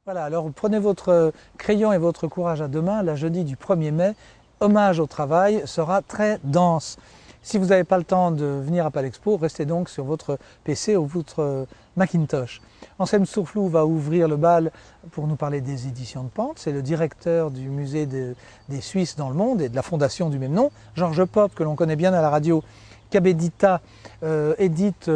Voilà, alors prenez votre crayon et votre courage à deux mains. La jeudi du 1er mai, hommage au travail sera très dense. Si vous n'avez pas le temps de venir à Palexpo, restez donc sur votre PC ou votre Macintosh. Anselme Sourflou va ouvrir le bal pour nous parler des éditions de Pente. C'est le directeur du musée des Suisses dans le monde et de la fondation du même nom. Georges Pop, que l'on connaît bien à la radio, Cabedita édite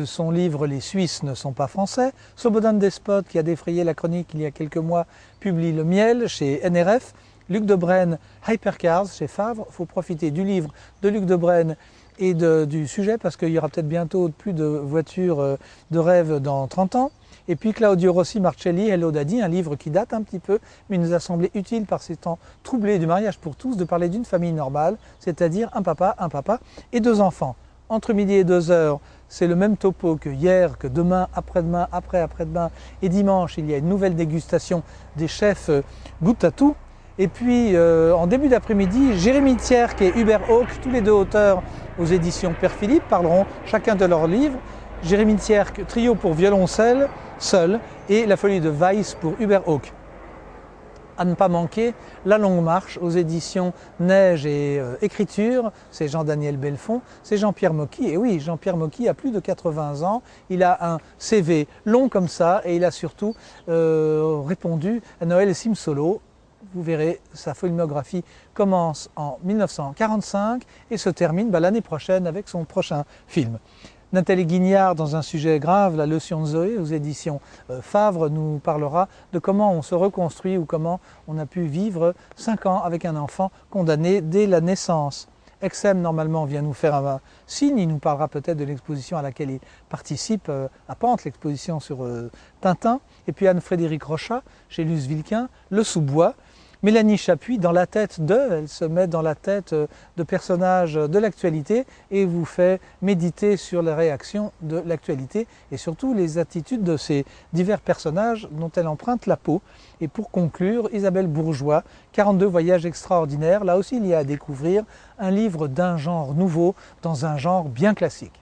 son livre Les Suisses ne sont pas français. Slobodan Despot, qui a défrayé la chronique il y a quelques mois, publie Le Miel chez NRF. Luc Debrenne, Hypercars chez Favre. Il faut profiter du livre de Luc Debrenne et du sujet parce qu'il y aura peut-être bientôt plus de voitures de rêve dans 30 ans. Et puis Claudio Rossi Marcelli, Hello Daddy, un livre qui date un petit peu, mais il nous a semblé utile par ces temps troublés du mariage pour tous de parler d'une famille normale, c'est-à-dire un papa et deux enfants. Entre midi et 2 heures, c'est le même topo que hier, que demain, après-demain, après-demain et dimanche, il y a une nouvelle dégustation des chefs goûte à tout. Et puis en début d'après-midi, Jérémy Thierk et Hubert Hawk, tous les deux auteurs aux éditions Père Philippe, parleront chacun de leurs livres. Jérémy Thierk, trio pour violoncelle, seul, et La folie de Weiss pour Hubert Hawk. À ne pas manquer, La longue marche aux éditions Neige et Écriture, c'est Jean-Daniel Belfond, c'est Jean-Pierre Mocky. Et oui, Jean-Pierre Mocky a plus de 80 ans, il a un CV long comme ça et il a surtout répondu à Noël Simsolo. Vous verrez, sa filmographie commence en 1945 et se termine l'année prochaine avec son prochain film. Nathalie Guignard, dans un sujet grave, La leçon de Zoé, aux éditions Favre, nous parlera de comment on se reconstruit ou comment on a pu vivre 5 ans avec un enfant condamné dès la naissance. Exem, normalement, vient nous faire un signe, il nous parlera peut-être de l'exposition à laquelle il participe à Pente, l'exposition sur Tintin. Et puis Anne-Frédérique Rochat, chez Luce Vilquin, Le sous-bois. Mélanie Chapuis, dans la tête elle se met dans la tête de personnages de l'actualité et vous fait méditer sur les réactions de l'actualité et surtout les attitudes de ces divers personnages dont elle emprunte la peau. Et pour conclure, Isabelle Bourgeois, 42 voyages extraordinaires. Là aussi, il y a à découvrir un livre d'un genre nouveau dans un genre bien classique.